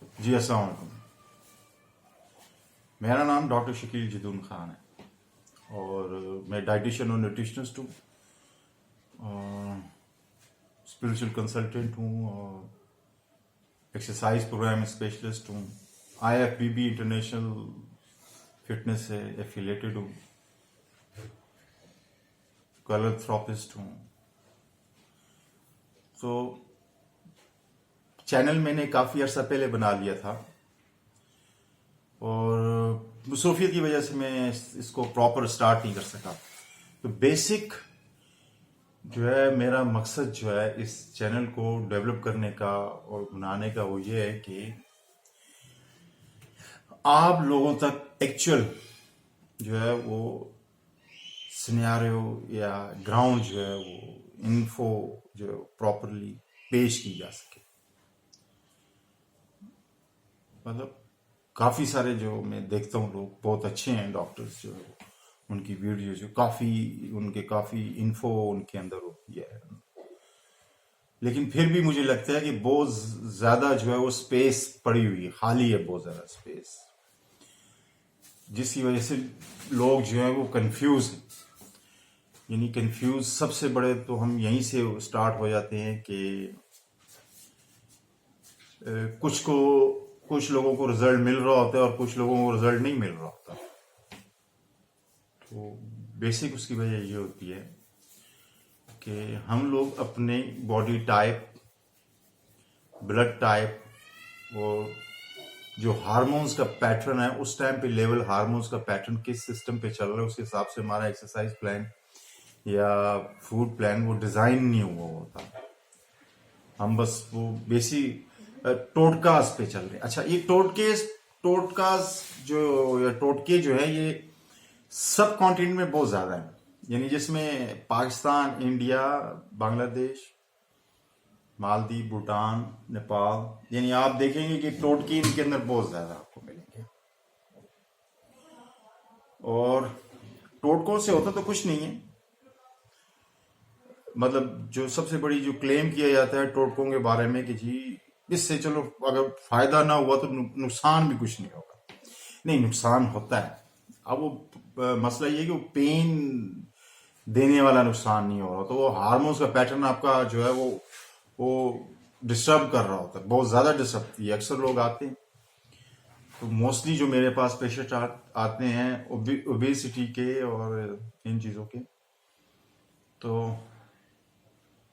जी अस्सलाम वालेकुम। मेरा नाम डॉक्टर शकील जदून खान है और मैं डाइटिशियन और न्यूट्रिशनिस्ट हूँ और स्पिरिचुअल कंसल्टेंट हूँ और एक्सरसाइज प्रोग्राम स्पेशलिस्ट हूँ। IFBB इंटरनेशनल फिटनेस से एफिलेटेड हूँ, कलर थेरेपिस्ट हूँ। तो चैनल मैंने काफ़ी अर्सा पहले बना लिया था और मसरूफियत की वजह से मैं इसको प्रॉपर स्टार्ट नहीं कर सका। तो बेसिक जो है मेरा मकसद जो है इस चैनल को डेवलप करने का और बनाने का वो ये है कि आप लोगों तक एक्चुअल जो है वो सिनेरियो या ग्राउंड जो है वो इन्फो जो प्रॉपरली पेश की जा सके। मतलब काफ़ी सारे जो मैं देखता हूँ लोग बहुत अच्छे हैं डॉक्टर्स जो है उनकी वीडियो जो काफ़ी इन्फो उनके अंदर होती है, लेकिन फिर भी मुझे लगता है कि बहुत ज़्यादा जो है वो स्पेस पड़ी हुई है, खाली है बहुत ज़्यादा स्पेस, जिसकी वजह से लोग जो है वो कंफ्यूज हैं। यानी कंफ्यूज सबसे बड़े तो हम यहीं से स्टार्ट हो जाते हैं कि कुछ लोगों को रिजल्ट मिल रहा होता है और कुछ लोगों को रिजल्ट नहीं मिल रहा होता। तो बेसिक उसकी वजह ये होती है कि हम लोग अपने बॉडी टाइप, ब्लड टाइप और जो हार्मोन्स का पैटर्न है उस टाइम पे लेवल हार्मोन्स का पैटर्न किस सिस्टम पे चल रहा है उसके हिसाब से हमारा एक्सरसाइज प्लान या फूड प्लान वो डिजाइन नहीं हुआ होता। हम बस वो बेसिक टोटकास पे चल रहे हैं। अच्छा, ये टोटकास जो या टोटके जो है ये सब कॉन्टिनेंट में बहुत ज्यादा है, यानी जिसमें पाकिस्तान, इंडिया, बांग्लादेश, मालदीव, भूटान, नेपाल, यानी आप देखेंगे कि टोटके इनके अंदर बहुत ज्यादा आपको मिलेंगे। और टोटकों से होता तो कुछ नहीं है, मतलब जो सबसे बड़ी जो क्लेम किया जाता है टोटकों के बारे में कि जी इससे चलो अगर फायदा ना हुआ तो नुकसान भी कुछ नहीं होगा। नहीं, नुकसान होता है। अब वो मसला ये कि वो पेन देने वाला नुकसान नहीं हो रहा, तो वो हार्मोन्स का पैटर्न आपका जो है वो डिस्टर्ब कर रहा होता है, बहुत ज्यादा डिस्टर्ब किया। अक्सर लोग आते हैं तो मोस्टली जो मेरे पास पेशेंट आते हैं ओबेसिटी के और इन चीजों के, तो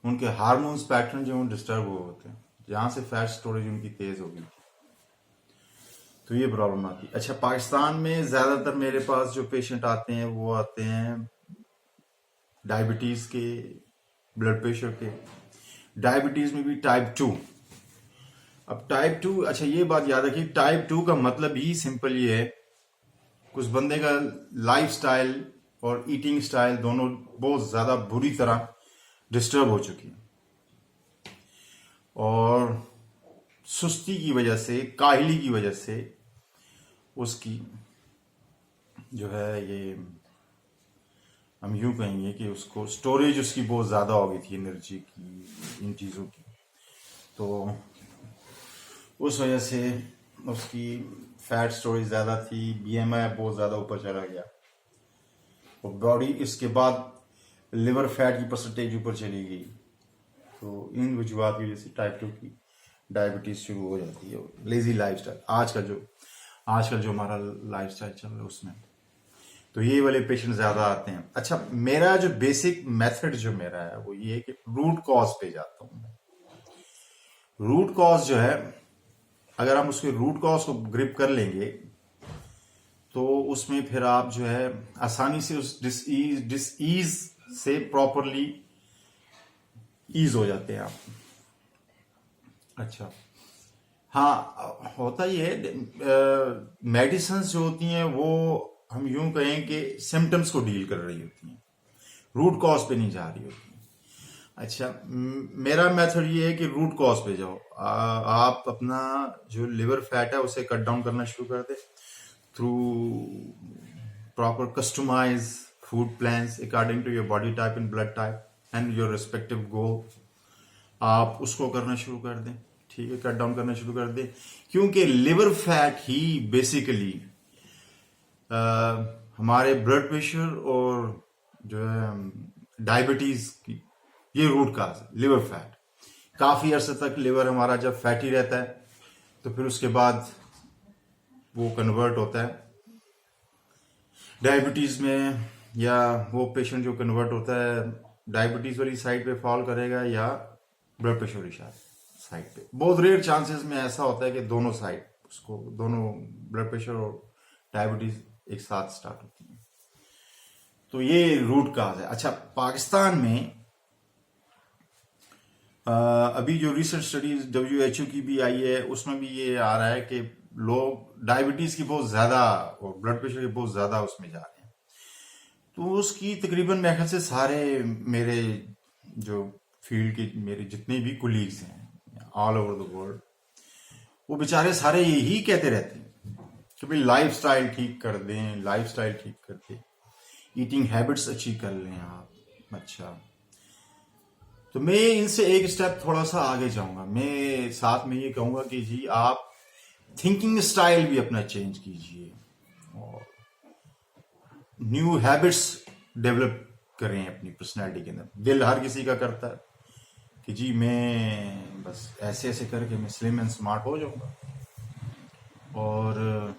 उनके हार्मोन्स पैटर्न जो डिस्टर्ब हुए होते हैं, जहां से फैट स्टोरेज उनकी तेज होगी, तो ये प्रॉब्लम आती है। अच्छा, पाकिस्तान में ज्यादातर मेरे पास जो पेशेंट आते हैं वो आते हैं डायबिटीज के, ब्लड प्रेशर के, डायबिटीज में भी टाइप 2। अब टाइप 2, अच्छा ये बात याद रखिए, टाइप 2 का मतलब ही सिंपल ये है, कुछ बंदे का लाइफ स्टाइल और ईटिंग स्टाइल दोनों बहुत ज्यादा बुरी तरह डिस्टर्ब हो चुकी है और सुस्ती की वजह से, काहली की वजह से उसकी जो है ये हम यूं कहेंगे कि उसको स्टोरेज उसकी बहुत ज़्यादा हो गई थी एनर्जी की, इन चीज़ों की। तो उस वजह से उसकी फैट स्टोरेज ज़्यादा थी, BMI बहुत ज़्यादा ऊपर चला गया और बॉडी इसके बाद लिवर फैट की परसेंटेज ऊपर चली गई। तो इन वजूहत की वजह से टाइप 2 की डायबिटीज शुरू हो जाती है। लेजी लाइफस्टाइल, आजकल जो हमारा लाइफस्टाइल चल रहा है उसमें, तो ये वाले पेशेंट ज्यादा आते हैं। अच्छा, मेरा जो बेसिक मेथड जो मेरा है वो ये है कि रूट कॉज पे जाता हूं मैं। रूट कॉज जो है, अगर हम उसके रूट कॉज को ग्रिप कर लेंगे तो उसमें फिर आप जो है आसानी से उस डिसईज से प्रॉपरली ईज हो जाते हैं आप। अच्छा, हाँ, होता ही है, मेडिसिन जो होती हैं वो हम यूं कहें कि सिम्टम्स को डील कर रही होती हैं, रूट कॉज पे नहीं जा रही होती। अच्छा, मेरा मेथड ये है कि रूट कॉज पे जाओ। आप अपना जो लिवर फैट है उसे कट डाउन करना शुरू कर दे through proper customise food plans according to your body type and blood type and your respective goal. आप उसको करना शुरू कर दें, ठीक है, कट डाउन करना शुरू कर दें, क्योंकि लिवर फैट ही बेसिकली हमारे ब्लड प्रेशर और जो है डायबिटीज की ये रूट काज है, लिवर फैट। काफी अरसे तक लिवर हमारा जब फैटी रहता है तो फिर उसके बाद वो कन्वर्ट होता है डायबिटीज में, या वो पेशेंट जो कन्वर्ट होता है डायबिटीज वाली साइड पे फॉल करेगा या ब्लड प्रेशर वाली साइड पे। बहुत रेयर चांसेस में ऐसा होता है कि दोनों साइड उसको, दोनों ब्लड प्रेशर और डायबिटीज एक साथ स्टार्ट होती है। तो ये रूट काज है। अच्छा, पाकिस्तान में अभी जो रिसर्च स्टडीज WHO की भी आई है उसमें भी ये आ रहा है कि लोग डायबिटीज की बहुत ज्यादा और ब्लड प्रेशर की बहुत ज्यादा उसमें जा रहे हैं। तो उसकी तकरीबन मेरे ख्याल से सारे मेरे जो फील्ड के मेरे जितने भी कुलीग्स हैं ऑल ओवर द वर्ल्ड, वो बेचारे सारे यही कहते रहते हैं कि भाई लाइफ स्टाइल ठीक कर दें, लाइफ स्टाइल ठीक कर दें, ईटिंग हैबिट्स अच्छी कर लें आप। अच्छा, तो मैं इनसे एक स्टेप थोड़ा सा आगे जाऊंगा। मैं साथ में ये कहूंगा कि जी आप थिंकिंग स्टाइल भी अपना चेंज कीजिए और न्यू हैबिट्स डेवलप करें अपनी पर्सनैलिटी के अंदर। दिल हर किसी का करता है कि जी मैं बस ऐसे ऐसे करके मैं स्लिम एंड स्मार्ट हो जाऊंगा, और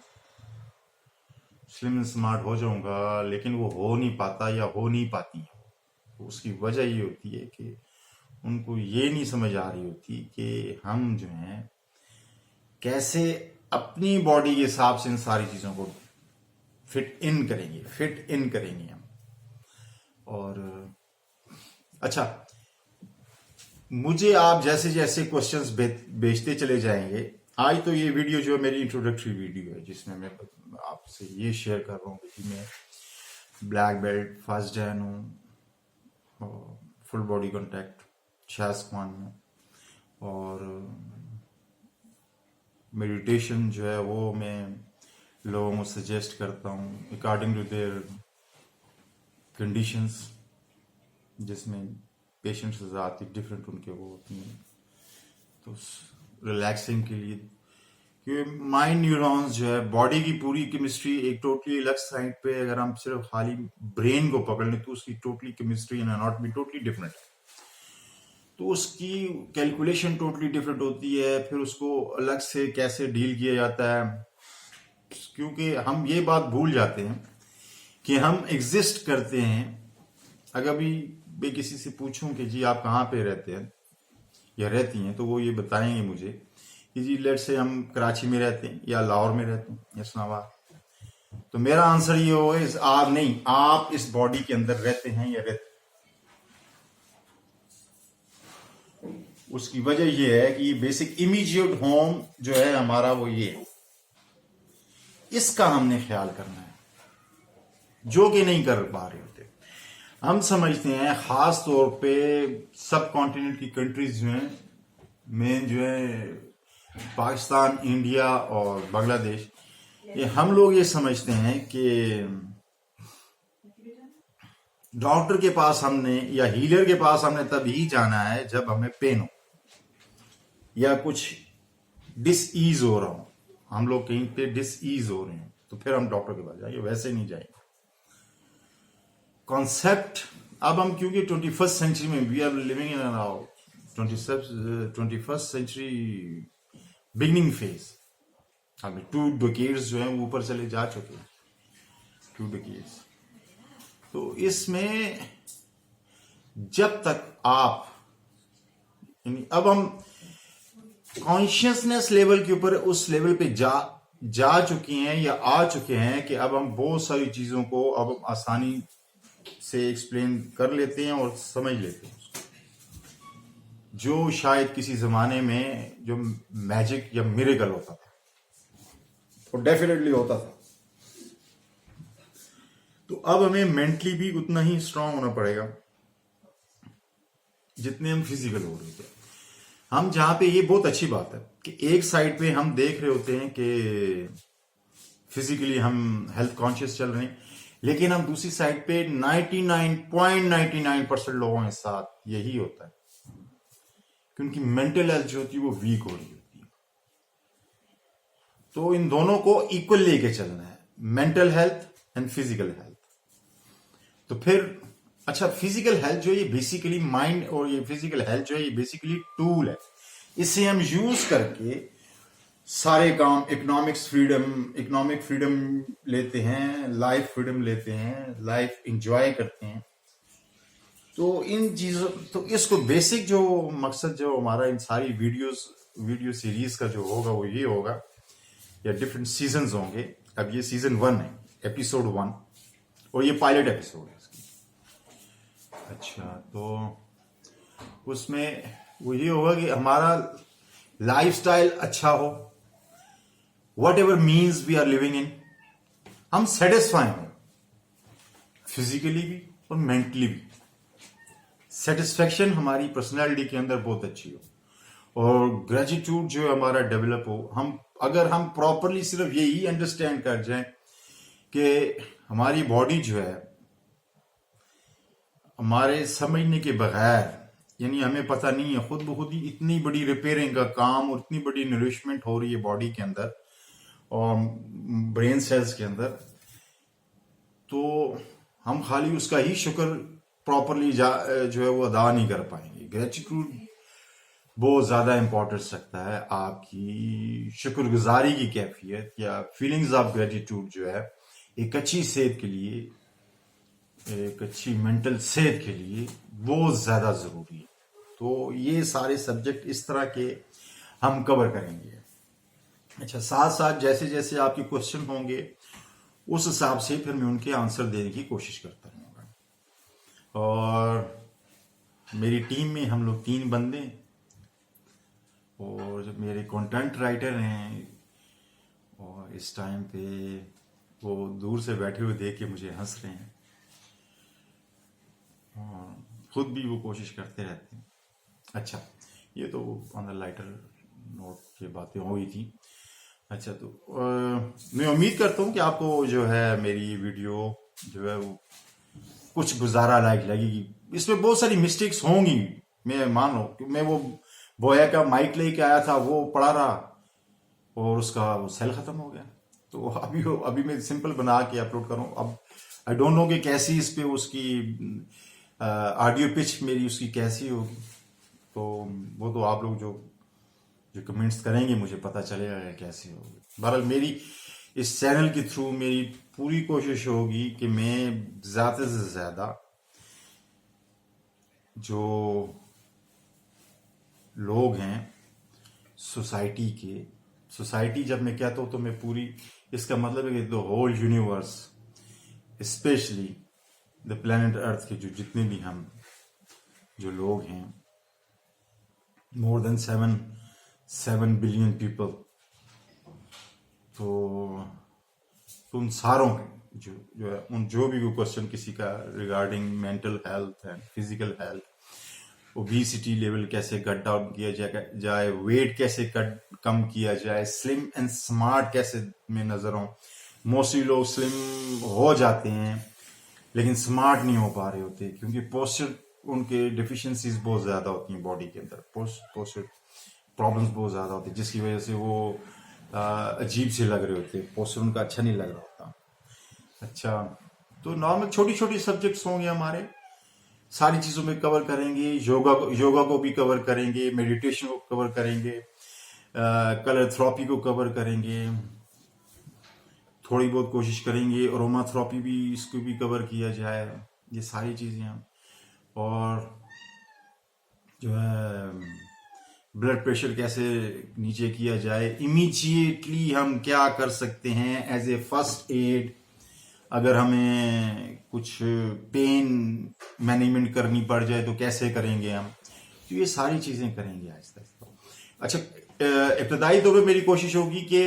स्लिम एंड स्मार्ट हो जाऊंगा, लेकिन वो हो नहीं पाता या हो नहीं पाती। तो उसकी वजह ये होती है कि उनको ये नहीं समझ आ रही होती कि हम जो हैं कैसे अपनी बॉडी के हिसाब से इन सारी चीजों को फिट इन करेंगे हम। और अच्छा, मुझे आप जैसे जैसे क्वेश्चंस भेजते चले जाएंगे। आज तो ये वीडियो जो है मेरी इंट्रोडक्टरी वीडियो है जिसमें मैं आपसे ये शेयर कर रहा हूँ कि मैं ब्लैक बेल्ट फर्स्ट डैन हूँ, फुल बॉडी कॉन्टैक्ट शास्कवान में, और मेडिटेशन जो है वो मैं लोगों को सजेस्ट करता हूँ अकॉर्डिंग टू देयर कंडीशंस, जिसमें पेशेंट्स ज़ाती डिफरेंट उनके वो होती हैं। तो रिलैक्सिंग के लिए, क्योंकि माइंड न्यूरॉन्स जो है बॉडी की पूरी केमिस्ट्री एक टोटली अलग साइड पे, अगर हम सिर्फ खाली ब्रेन को पकड़ लें तो उसकी totally chemistry and anatomy totally different है। तो उसकी कैलकुलेशन टोटली डिफरेंट होती है, फिर उसको अलग से कैसे डील किया जाता है, क्योंकि हम ये बात भूल जाते हैं कि हम एग्जिस्ट करते हैं। अगर भी मैं किसी से पूछूं कि जी आप कहाँ पे रहते हैं या रहती हैं, तो वो ये बताएंगे मुझे कि जी लेट से हम कराची में रहते हैं या लाहौर में रहते हैं या इस्लामाबाद, तो मेरा आंसर ये होगा आप नहीं, आप इस बॉडी के अंदर रहते हैं या रहते। उसकी वजह यह है कि बेसिक इमीडिएट होम जो है हमारा वो ये है, इसका हमने ख्याल करना है, जो कि नहीं कर पा रहे होते। हम समझते हैं खास तौर पे सब कॉन्टिनेंट की कंट्रीज जो हैं, मेन जो है पाकिस्तान, इंडिया और बांग्लादेश, ये हम लोग ये समझते हैं कि डॉक्टर के पास हमने या हीलर के पास हमने तभी जाना है जब हमें पेन हो या कुछ डिसईज हो रहा हो। हम लोग कहीं पे डिसईज हो रहे हैं तो फिर हम डॉक्टर के पास जाएंगे, वैसे नहीं जाएंगे। कॉन्सेप्ट अब हम, क्योंकि 21st सेंचुरी में we are living in 21st century beginning phase, अभी 2 डिकेड्स जो है ऊपर चले जा चुके हैं, 2 डिकेड्स। तो इसमें जब तक आप, अब हम कॉन्शियसनेस लेवल के ऊपर उस लेवल पे जा चुके हैं या आ चुके हैं कि अब हम बहुत सारी चीजों को अब आसानी से एक्सप्लेन कर लेते हैं और समझ लेते हैं उसको, जो शायद किसी जमाने में जो मैजिक या मिरेकल होता था, वो डेफिनेटली होता था। तो अब हमें मेंटली भी उतना ही स्ट्रांग होना पड़ेगा जितने हम फिजिकल हो रहे थे। हम जहां पे, ये बहुत अच्छी बात है कि एक साइड पे हम देख रहे होते हैं कि फिजिकली हम हेल्थ कॉन्शियस चल रहे हैं, लेकिन हम दूसरी साइड पे 99.99% लोगों के साथ यही होता है कि उनकी मेंटल हेल्थ जो होती है वो वीक हो रही है। तो इन दोनों को इक्वल लेके चलना है, mental health and physical health. तो फिर अच्छा, फिजिकल हेल्थ जो है ये बेसिकली माइंड, और ये फिजिकल हेल्थ जो है ये बेसिकली टूल है। इसे हम यूज करके सारे काम, इकोनॉमिक फ्रीडम लेते हैं, लाइफ फ्रीडम लेते हैं, लाइफ इंजॉय करते हैं। तो इन चीजों, तो इसको बेसिक जो मकसद जो हमारा इन सारी वीडियो सीरीज का जो होगा वो ये होगा, या डिफरेंट सीजन्स होंगे। अब ये सीजन 1 है, एपिसोड 1, और ये पायलट एपिसोड है इसकी। अच्छा, तो उसमें वो ये होगा कि हमारा लाइफस्टाइल अच्छा हो, whatever means we are living in, हम सेटिस्फाई हो फिजिकली भी और मेंटली भी। सेटिस्फेक्शन हमारी पर्सनैलिटी के अंदर बहुत अच्छी हो, और ग्रेटिट्यूड जो है हमारा डेवलप हो। अगर हम प्रॉपरली सिर्फ यही अंडरस्टैंड कर जाएं कि हमारी बॉडी जो है हमारे समझने के बगैर, यानी हमें पता नहीं है, खुद ब खुद ही इतनी बड़ी रिपेयरिंग का काम और इतनी बड़ी नरिशमेंट हो रही है बॉडी के अंदर और ब्रेन सेल्स के अंदर, तो हम खाली उसका ही शुक्र प्रॉपरली जो है वो अदा नहीं कर पाएंगे। ग्रेटिट्यूड बहुत ज्यादा इंपॉर्टेंस रखता है आपकी शुक्रगुजारी की कैफियत, या फीलिंग्स ऑफ ग्रेटिट्यूड जो है एक अच्छी सेहत के लिए, एक अच्छी मेंटल सेहत के लिए बहुत ज्यादा जरूरी है। तो ये सारे सब्जेक्ट इस तरह के हम कवर करेंगे। अच्छा, साथ साथ जैसे जैसे आपके क्वेश्चन होंगे उस हिसाब से फिर मैं उनके आंसर देने की कोशिश करता रहूंगा। और मेरी टीम में हम लोग 3 बंदे, और जो मेरे कंटेंट राइटर हैं, और इस टाइम पे वो दूर से बैठे हुए देख के मुझे हंस रहे हैं, और खुद भी वो कोशिश करते रहते हैं। अच्छा, ये तो ऑन द लाइटर नोट की बातें हुई थी। अच्छा, तो मैं उम्मीद करता हूँ कि आपको जो है मेरी वीडियो जो है वो कुछ गुजारा लायक लगेगी। इसमें बहुत सारी मिस्टेक्स होंगी, मैं मान लो कि मैं वो बोया का माइक लेके आया था, वो पड़ा रहा और उसका वो सेल खत्म हो गया। तो अभी मैं सिंपल बना के अपलोड करूँ। अब आई डोंट नो कि कैसी इस पे उसकी ऑडियो पिच मेरी उसकी कैसी होगी, तो वो तो आप लोग जो कमेंट्स करेंगे मुझे पता चलेगा कि कैसी होगी। बहरहाल मेरी इस चैनल के थ्रू मेरी पूरी कोशिश होगी कि मैं ज्यादा से ज्यादा जो लोग हैं सोसाइटी जब मैं कहता हूं तो मैं पूरी, इसका मतलब है कि the whole universe, specially the planet earth के जो जितने भी हम जो लोग हैं, मोर देन 7 बिलियन पीपल, तो उन सारों के जो है, उन जो भी क्वेश्चन किसी का regarding mental health and physical health, obesity level कैसे कट डाउन किया जाए, वेट कैसे कम किया जाए, स्लिम एंड स्मार्ट कैसे मैं नजर आऊं। मोस्टली लोग स्लिम हो जाते हैं लेकिन स्मार्ट नहीं हो पा रहे होते, क्योंकि पोस्चर उनके डिफिशियंसीज बहुत ज्यादा होती हैं बॉडी के अंदर, पोस्चर प्रॉब्लम्स बहुत ज्यादा होती है, जिसकी वजह से वो अजीब से लग रहे होते हैं, पोस्चर उनका अच्छा नहीं लग रहा होता। अच्छा, तो नॉर्मल छोटी छोटी सब्जेक्ट्स होंगे हमारे, सारी चीजों में कवर करेंगे। योगा को भी कवर करेंगे, मेडिटेशन को कवर करेंगे, कलर थेरेपी को कवर करेंगे, थोड़ी बहुत कोशिश करेंगे अरोमा थेरेपी भी, इसको भी कवर किया जाए, ये सारी चीजें हैं। और जो है ब्लड प्रेशर कैसे नीचे किया जाए, इमीडिएटली हम क्या कर सकते हैं एज ए फर्स्ट एड, अगर हमें कुछ पेन मैनेजमेंट करनी पड़ जाए तो कैसे करेंगे हम, तो ये सारी चीजें करेंगे आहिस्ता आहिस्ता। अच्छा, इब्तदाई तौर पे मेरी कोशिश होगी कि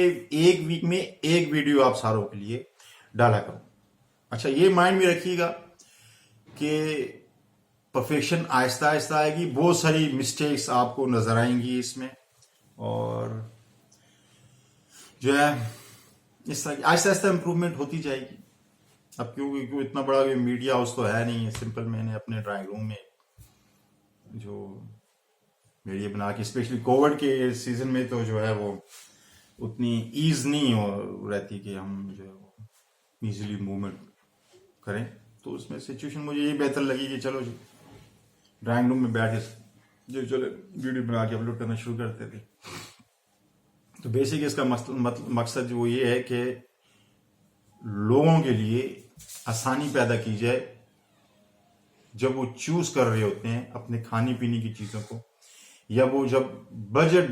एक वीक में एक वीडियो आप सारों के लिए डाला करूं। अच्छा, ये माइंड में रखिएगा कि परफेक्शन आहिस्ता आहिस्ता आएगी, बहुत सारी मिस्टेक्स आपको नजर आएंगी इसमें, और जो है इस तरह आहिस्ता आहिस्ता इंप्रूवमेंट होती जाएगी। अब क्योंकि इतना बड़ा मीडिया हाउस तो है नहीं, सिंपल मैंने अपने ड्राइंग रूम में जो वीडियो बना के, स्पेशली कोविड के सीजन में तो जो है वो उतनी ईज नहीं रहती कि हम जो है इजीली मूवमेंट करें। तो उसमें सिचुएशन मुझे ये बेहतर लगी कि चलो जी ड्राइंग रूम में बैठ के जो चलो वीडियो बना के अपलोड करना शुरू करते थे। तो बेसिक इसका मकसद जो ये है कि लोगों के लिए आसानी पैदा की जाए जब वो चूज कर रहे होते हैं अपने खाने पीने की चीजों को, या वो जब बजट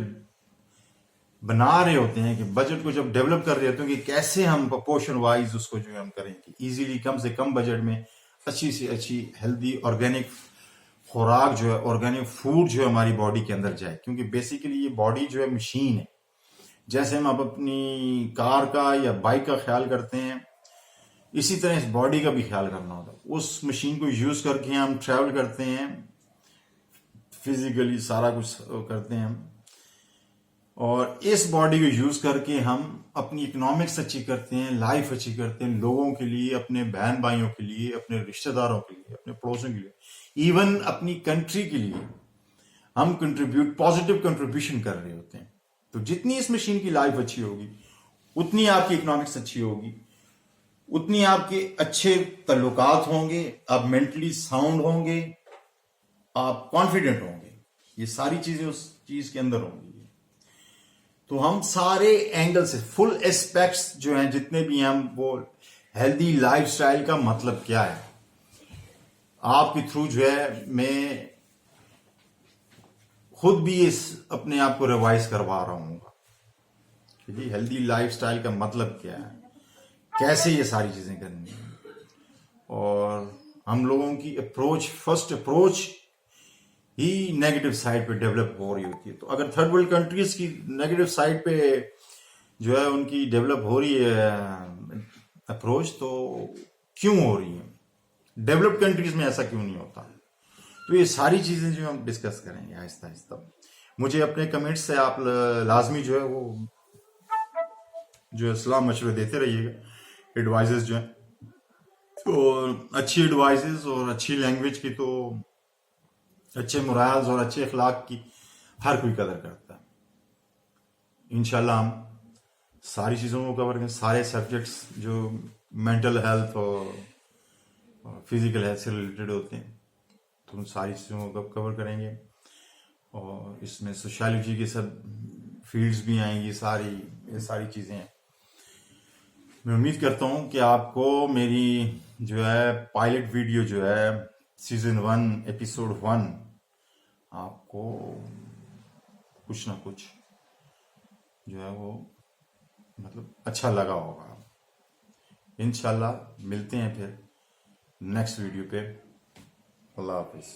बना रहे होते हैं कि बजट को जब डेवलप कर रहे होते हैं कि कैसे हम प्रोपोर्शन वाइज उसको जो है हम करेंगे इजीली कम से कम बजट में अच्छी से अच्छी हेल्दी ऑर्गेनिक खुराक जो है, ऑर्गेनिक फूड जो है हमारी बॉडी के अंदर जाए। क्योंकि बेसिकली ये बॉडी जो है मशीन है। जैसे हम अपनी कार का या बाइक का ख्याल करते हैं, इसी तरह इस बॉडी का भी ख्याल करना होता है। उस मशीन को यूज करके हम ट्रैवल करते हैं, फिजिकली सारा कुछ करते हैं हम, और इस बॉडी को यूज करके हम अपनी इकोनॉमिक्स अच्छी करते हैं, लाइफ अच्छी करते हैं, लोगों के लिए, अपने बहन भाइयों के लिए, अपने रिश्तेदारों के लिए, अपने पड़ोसियों के लिए, इवन अपनी कंट्री के लिए हम पॉजिटिव कंट्रीब्यूशन कर रहे होते हैं। तो जितनी इस मशीन की लाइफ अच्छी होगी उतनी आपकी इकोनॉमिक्स अच्छी होगी, उतनी आपके अच्छे तल्लुकात होंगे, आप मेंटली साउंड होंगे, आप कॉन्फिडेंट होंगे। ये सारी चीजें उस चीज के अंदर होंगी। तो हम सारे एंगल से फुल एस्पेक्ट्स जो हैं जितने भी हैं, वो हेल्दी लाइफस्टाइल का मतलब क्या है आपके थ्रू जो है मैं खुद भी इस अपने आप को रिवाइज करवा रहा हूं कि जी हेल्दी लाइफस्टाइल का मतलब क्या है, कैसे ये सारी चीजें करनी है। और हम लोगों की फर्स्ट अप्रोच ही नेगेटिव साइड पे डेवलप हो रही होती है। तो अगर थर्ड वर्ल्ड कंट्रीज की नेगेटिव साइड पे जो है उनकी डेवलप हो रही है अप्रोच, तो क्यों हो रही है, डेवलप्ड कंट्रीज में ऐसा क्यों नहीं होता। तो ये सारी चीजें जो हम डिस्कस करेंगे आहिस्ता आहिस्ता। मुझे अपने कमेंट्स से आप लाजमी जो है वो जो है सलाह मशवरे देते रहिएगा, एडवाइजेस जो है। तो अच्छी एडवाइजेस और अच्छी लैंग्वेज की, तो अच्छे मुराल्स और अच्छे अखलाक की हर कोई कदर करता है। इंशाल्लाह हम सारी चीज़ों को कवर करें, सारे सब्जेक्ट्स जो मेंटल हेल्थ और फिजिकल हेल्थ से रिलेटेड होते हैं, तो उन सारी चीज़ों को कवर करेंगे। और इसमें सोशियोलॉजी के सब फील्ड्स भी आएंगी, ये सारी चीज़ें हैं। मैं उम्मीद करता हूँ कि आपको मेरी जो है पायलट वीडियो जो है सीजन 1 एपिसोड 1 आपको कुछ ना कुछ जो है वो मतलब अच्छा लगा होगा। इंशाल्लाह मिलते हैं फिर नेक्स्ट वीडियो पे। अल्लाह हाफिज।